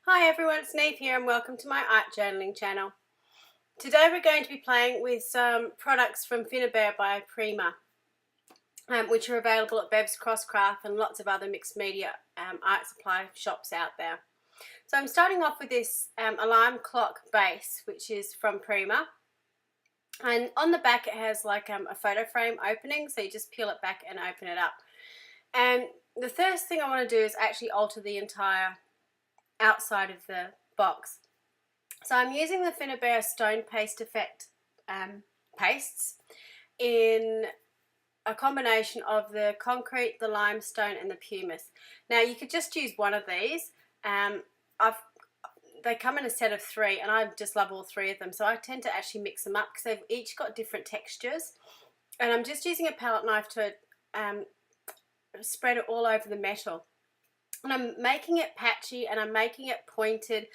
Hi everyone, it's Niamh here and welcome to my art journaling channel. Today we're going to be playing with some products from Finnabair by Prima, which are available at Bev's Crosscraft and lots of other mixed media art supply shops out there. So I'm starting off with this alarm clock base, which is from Prima. And on the back it has like a photo frame opening, so you just peel it back and open it up. And the first thing I want to do is actually alter the entire outside of the box. So I'm using the Finnabair Stone Paste Effect pastes in a combination of the concrete, the limestone and the pumice. Now you could just use one of these. They come in a set of 3 and I just love all 3 of them, so I tend to actually mix them up because they've each got different textures. And I'm just using a palette knife to spread it all over the metal. And I'm making it patchy and I'm making it pointed,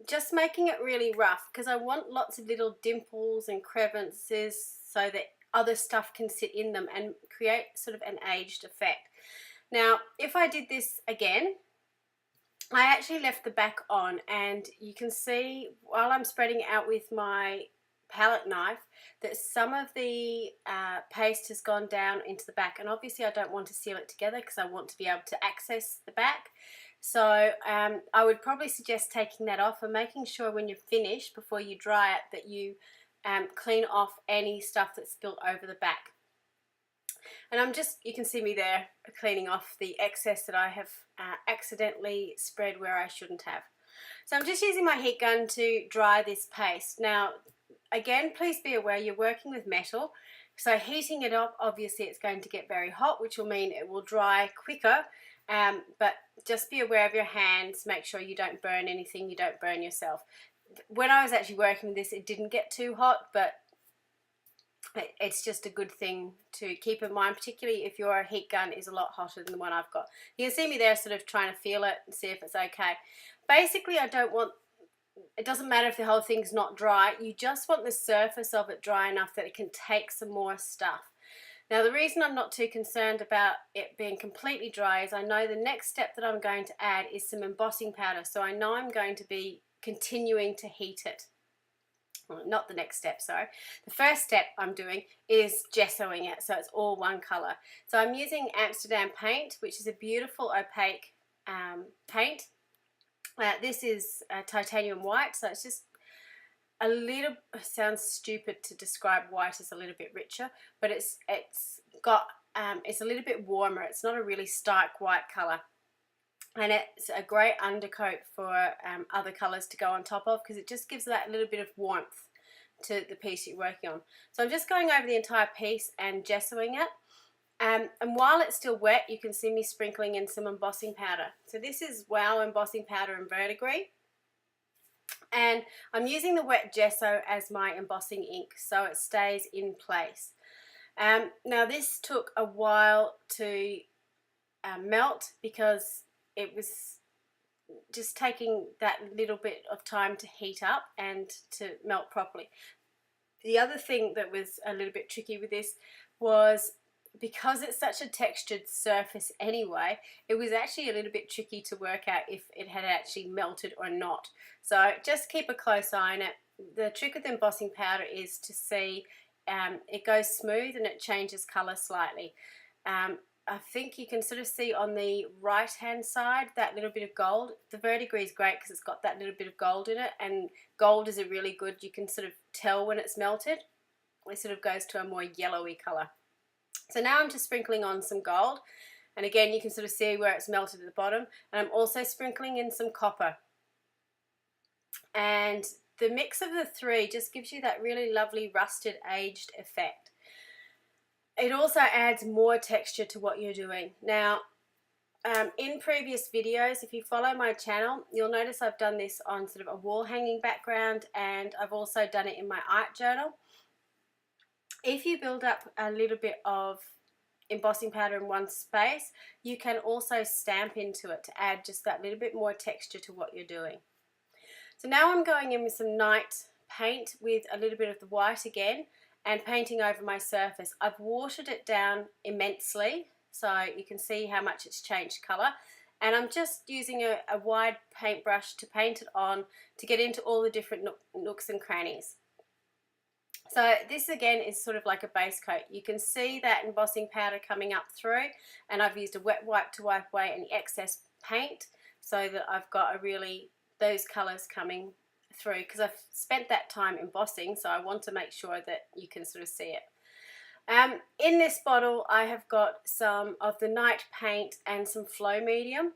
just making it really rough because I want lots of little dimples and crevices so that other stuff can sit in them and create sort of an aged effect. Now, if I did this again, I actually left the back on, and you can see while I'm spreading it out with my palette knife that some of the paste has gone down into the back, and obviously I don't want to seal it together because I want to be able to access the back. So I would probably suggest taking that off and making sure when you're finished, before you dry it, that you clean off any stuff that's spilt over the back. And you can see me there cleaning off the excess that I have accidentally spread where I shouldn't have. So I'm just using my heat gun to dry this paste. Now, again, please be aware you're working with metal, so heating it up, obviously it's going to get very hot, which will mean it will dry quicker, but just be aware of your hands, make sure you don't burn anything, you don't burn yourself. When I was actually working with this, it didn't get too hot, but it's just a good thing to keep in mind, particularly if your heat gun is a lot hotter than the one I've got. You can see me there sort of trying to feel it and see if it's okay. Basically, it doesn't matter if the whole thing's not dry, you just want the surface of it dry enough that it can take some more stuff. Now, the reason I'm not too concerned about it being completely dry is I know the next step that I'm going to add is some embossing powder, so I know I'm going to be continuing to heat it. Well, not the next step, sorry. The first step I'm doing is gessoing it, so it's all one colour. So I'm using Amsterdam paint, which is a beautiful opaque paint. This is titanium white, so it's just a little, sounds stupid to describe white as a little bit richer, but it's a little bit warmer. It's not a really stark white colour. And it's a great undercoat for other colours to go on top of, because it just gives that little bit of warmth to the piece you're working on. So I'm just going over the entire piece and gessoing it. And while it's still wet, you can see me sprinkling in some embossing powder. So this is Wow embossing powder in verdigris. And I'm using the wet gesso as my embossing ink so it stays in place. Now this took a while to melt because it was just taking that little bit of time to heat up and to melt properly. The other thing that was a little bit tricky with this was, because it's such a textured surface anyway, it was actually a little bit tricky to work out if it had actually melted or not. So just keep a close eye on it. The trick with embossing powder is to see it goes smooth and it changes colour slightly. I think you can sort of see on the right hand side that little bit of gold. The verdigris is great because it's got that little bit of gold in it, and gold is a really good, you can sort of tell when it's melted. It sort of goes to a more yellowy colour. So now I'm just sprinkling on some gold, and again you can sort of see where it's melted at the bottom, and I'm also sprinkling in some copper. And the mix of the 3 just gives you that really lovely rusted aged effect. It also adds more texture to what you're doing. Now, in previous videos, if you follow my channel, you'll notice I've done this on sort of a wall hanging background, and I've also done it in my art journal. If you build up a little bit of embossing powder in one space, you can also stamp into it to add just that little bit more texture to what you're doing. So now I'm going in with some night paint with a little bit of the white again, and painting over my surface. I've watered it down immensely, so you can see how much it's changed colour, and I'm just using a wide paintbrush to paint it on to get into all the different nooks and crannies. So this again is sort of like a base coat. You can see that embossing powder coming up through, and I've used a wet wipe to wipe away any excess paint so that I've got a really those colours coming through, because I've spent that time embossing, so I want to make sure that you can sort of see it. In this bottle I have got some of the night paint and some flow medium,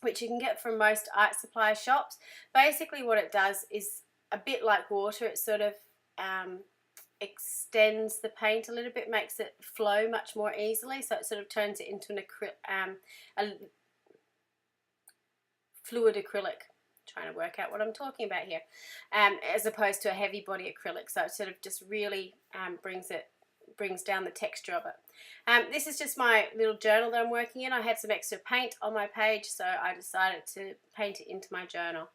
which you can get from most art supply shops. Basically what it does is a bit like water. It sort of extends the paint a little bit, makes it flow much more easily, so it sort of turns it into a fluid acrylic. I'm trying to work out what I'm talking about here, as opposed to a heavy body acrylic, so it sort of just really brings down the texture of it. This is just my little journal that I'm working in. I had some extra paint on my page, so I decided to paint it into my journal.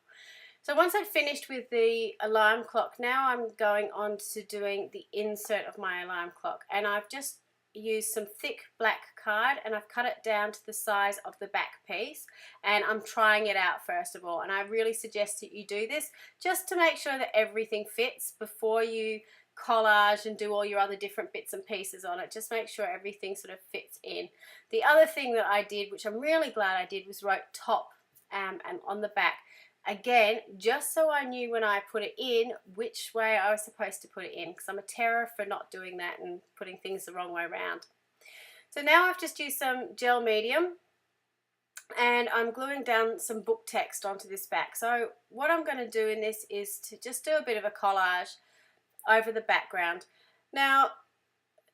So once I'd finished with the alarm clock, now I'm going on to doing the insert of my alarm clock, and I've just used some thick black card and I've cut it down to the size of the back piece, and I'm trying it out first of all, and I really suggest that you do this just to make sure that everything fits before you collage and do all your other different bits and pieces on it. Just make sure everything sort of fits in. The other thing that I did, which I'm really glad I did, was wrote top and on the back. Again, just so I knew when I put it in which way I was supposed to put it in, because I'm a terror for not doing that and putting things the wrong way around. So now I've just used some gel medium and I'm gluing down some book text onto this back. So what I'm going to do in this is to just do a bit of a collage over the background. Now,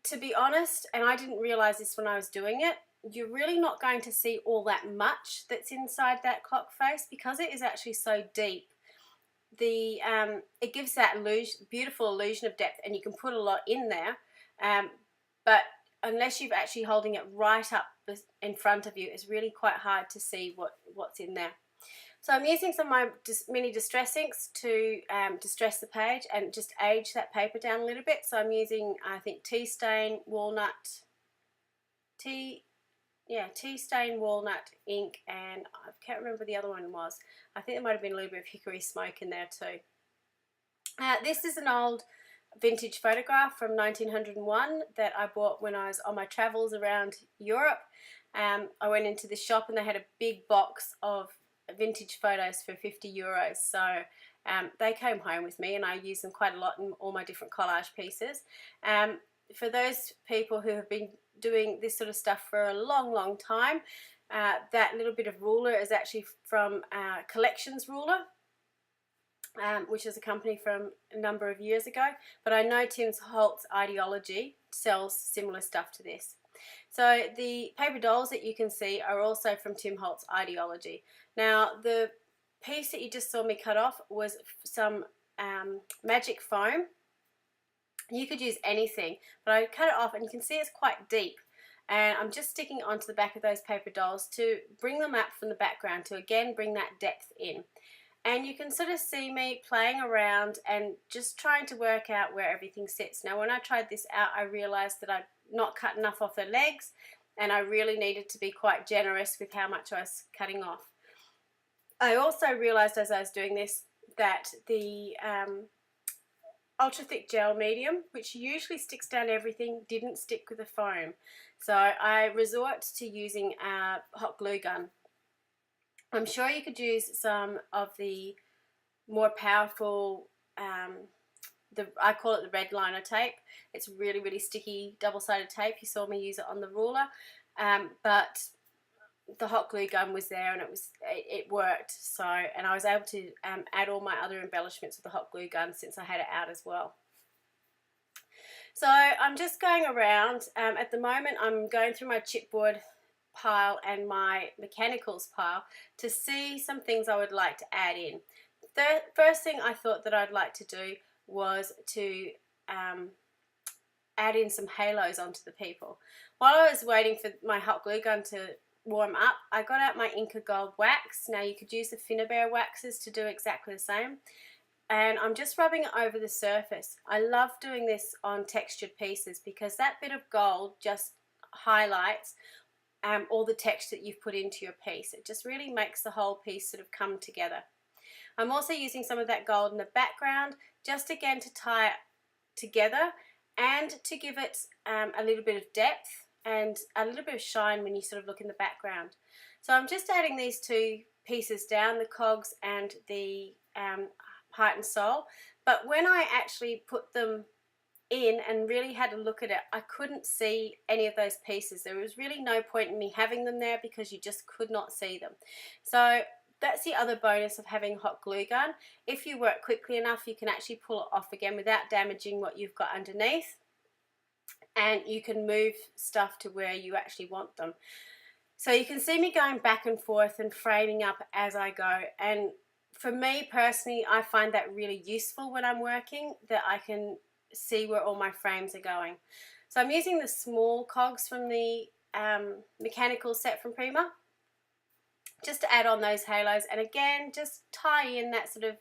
to be honest, and I didn't realize this when I was doing it, you're really not going to see all that much that's inside that clock face, because it is actually so deep. It gives that beautiful illusion of depth, and you can put a lot in there, but unless you're actually holding it right up in front of you, it's really quite hard to see what's in there. So I'm using some of my mini distress inks to distress the page and just age that paper down a little bit. So I'm using, I think, tea stain walnut ink, and I can't remember what the other one was. I think there might have been a little bit of hickory smoke in there too. This is an old vintage photograph from 1901 that I bought when I was on my travels around Europe. I went into the shop and they had a big box of vintage photos for €50, so they came home with me and I use them quite a lot in all my different collage pieces. For those people who have been doing this sort of stuff for a long time, that little bit of ruler is actually from Collections Ruler, which is a company from a number of years ago, but I know Tim Holtz Ideology sells similar stuff to this. So the paper dolls that you can see are also from Tim Holtz Ideology. Now the piece that you just saw me cut off was some magic foam. You could use anything, but I cut it off and you can see it's quite deep, and I'm just sticking it onto the back of those paper dolls to bring them up from the background, to again bring that depth in. And you can sort of see me playing around and just trying to work out where everything sits. Now when I tried this out, I realized that I'd not cut enough off the legs, and I really needed to be quite generous with how much I was cutting off. I also realized as I was doing this that the ultra thick gel medium, which usually sticks down everything, didn't stick with the foam. So I resort to using a hot glue gun. I'm sure you could use some of the more powerful, I call it the red liner tape. It's really sticky double-sided tape. You saw me use it on the ruler, but the hot glue gun was there and it worked. So, and I was able to add all my other embellishments with the hot glue gun since I had it out as well. So I'm just going around. At the moment I'm going through my chipboard pile and my mechanicals pile to see some things I would like to add in. The first thing I thought that I'd like to do was to add in some halos onto the people. While I was waiting for my hot glue gun to warm up, I got out my Inca Gold wax. Now you could use the Finnabair waxes to do exactly the same, and I'm just rubbing it over the surface. I love doing this on textured pieces because that bit of gold just highlights all the texture that you've put into your piece. It just really makes the whole piece sort of come together. I'm also using some of that gold in the background, just again to tie it together and to give it a little bit of depth and a little bit of shine when you sort of look in the background. So I'm just adding these two pieces down, the cogs and the heart and soul. But when I actually put them in and really had a look at it, I couldn't see any of those pieces. There was really no point in me having them there because you just could not see them. So that's the other bonus of having a hot glue gun. If you work quickly enough, you can actually pull it off again without damaging what you've got underneath, and you can move stuff to where you actually want them. So you can see me going back and forth and framing up as I go, and for me personally, I find that really useful when I'm working, that I can see where all my frames are going. So I'm using the small cogs from the mechanical set from Prima, just to add on those halos, and again just tie in that sort of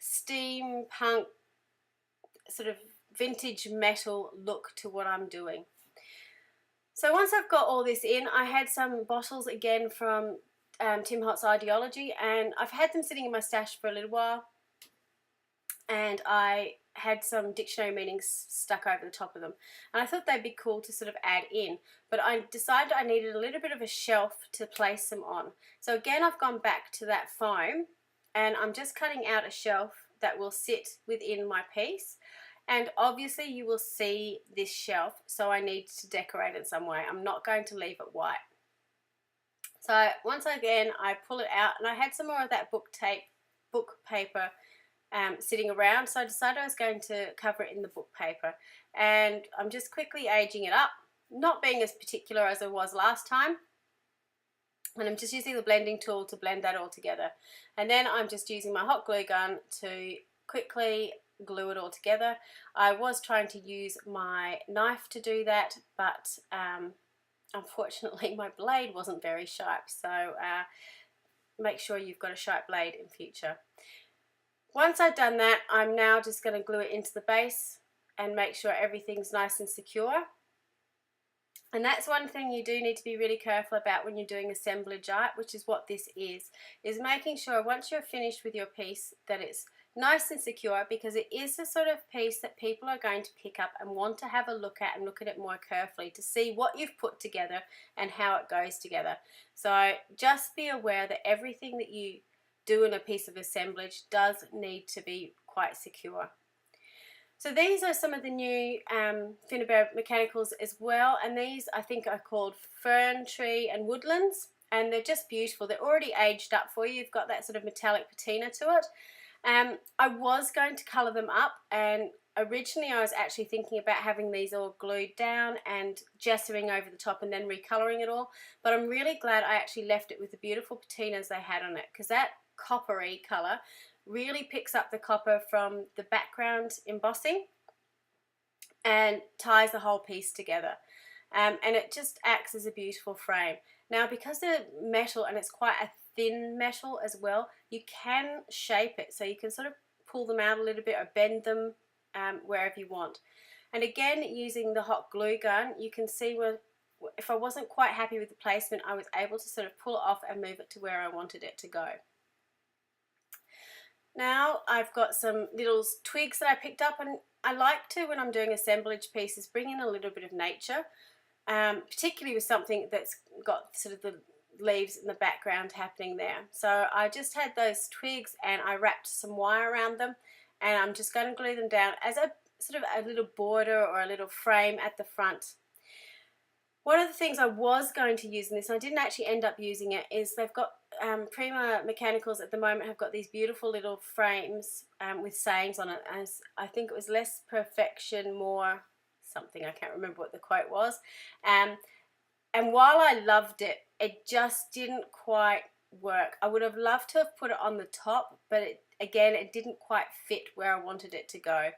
steampunk sort of vintage metal look to what I'm doing. So once I've got all this in, I had some bottles again from Tim Holtz Ideology, and I've had them sitting in my stash for a little while, and I had some dictionary meanings stuck over the top of them, and I thought they'd be cool to sort of add in, but I decided I needed a little bit of a shelf to place them on. So again, I've gone back to that foam, and I'm just cutting out a shelf that will sit within my piece. And obviously you will see this shelf, so I need to decorate it some way. I'm not going to leave it white. So once again, I pull it out, and I had some more of that book paper sitting around, so I decided I was going to cover it in the book paper. And I'm just quickly aging it up, not being as particular as I was last time. And I'm just using the blending tool to blend that all together. And then I'm just using my hot glue gun to quickly glue it all together. I was trying to use my knife to do that, but unfortunately my blade wasn't very sharp, so make sure you've got a sharp blade in future. Once I've done that, I'm now just going to glue it into the base and make sure everything's nice and secure. And that's one thing you do need to be really careful about when you're doing assemblage art, which is what this is making sure once you're finished with your piece that it's nice and secure, because it is the sort of piece that people are going to pick up and want to have a look at and look at it more carefully to see what you've put together and how it goes together. So just be aware that everything that you do in a piece of assemblage does need to be quite secure. So these are some of the new Finnabair mechanicals as well, and these I think are called Fern Tree and Woodlands, and they're just beautiful. They're already aged up for you. You've got that sort of metallic patina to it. I was going to colour them up, and originally I was actually thinking about having these all glued down and gessoing over the top and then recolouring it all, but I'm really glad I actually left it with the beautiful patinas they had on it, because that coppery colour really picks up the copper from the background embossing and ties the whole piece together, and it just acts as a beautiful frame. Now, because they're metal and it's quite a thin metal as well, you can shape it, so you can sort of pull them out a little bit or bend them wherever you want. And again, using the hot glue gun, you can see where if I wasn't quite happy with the placement, I was able to sort of pull it off and move it to where I wanted it to go. Now I've got some little twigs that I picked up, and I like to, when I'm doing assemblage pieces, bring in a little bit of nature, particularly with something that's got sort of the leaves in the background happening there. So I just had those twigs and I wrapped some wire around them, and I'm just going to glue them down as a sort of a little border or a little frame at the front. One of the things I was going to use in this, and I didn't actually end up using it, is they've got Prima Mechanicals at the moment have got these beautiful little frames with sayings on it, as I think it was less perfection, more something, I can't remember what the quote was. And while I loved it, it just didn't quite work. I would have loved to have put it on the top, but it didn't quite fit where I wanted it to go.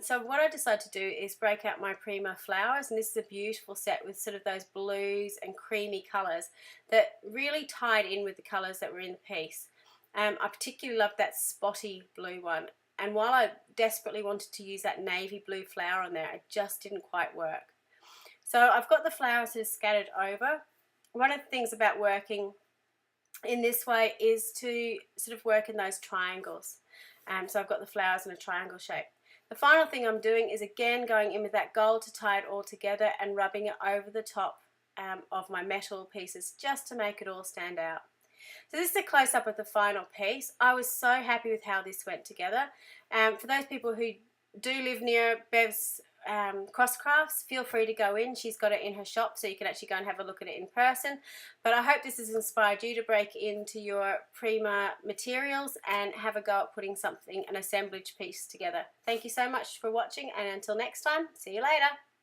So what I decided to do is break out my Prima flowers, and this is a beautiful set with sort of those blues and creamy colours that really tied in with the colours that were in the piece. I particularly loved that spotty blue one, and while I desperately wanted to use that navy blue flower on there, it just didn't quite work. So I've got the flowers sort of scattered over one of the things about working in this way is to sort of work in those triangles. So I've got the flowers in a triangle shape. The final thing I'm doing is again going in with that gold to tie it all together and rubbing it over the top of my metal pieces just to make it all stand out. So this is a close-up of the final piece. I was so happy with how this went together. For those people who do live near Bev's Crosscrafts, feel free to go in. She's got it in her shop, so you can actually go and have a look at it in person. But I hope this has inspired you to break into your Prima materials and have a go at putting an assemblage piece together. Thank you so much for watching, and until next time, see you later.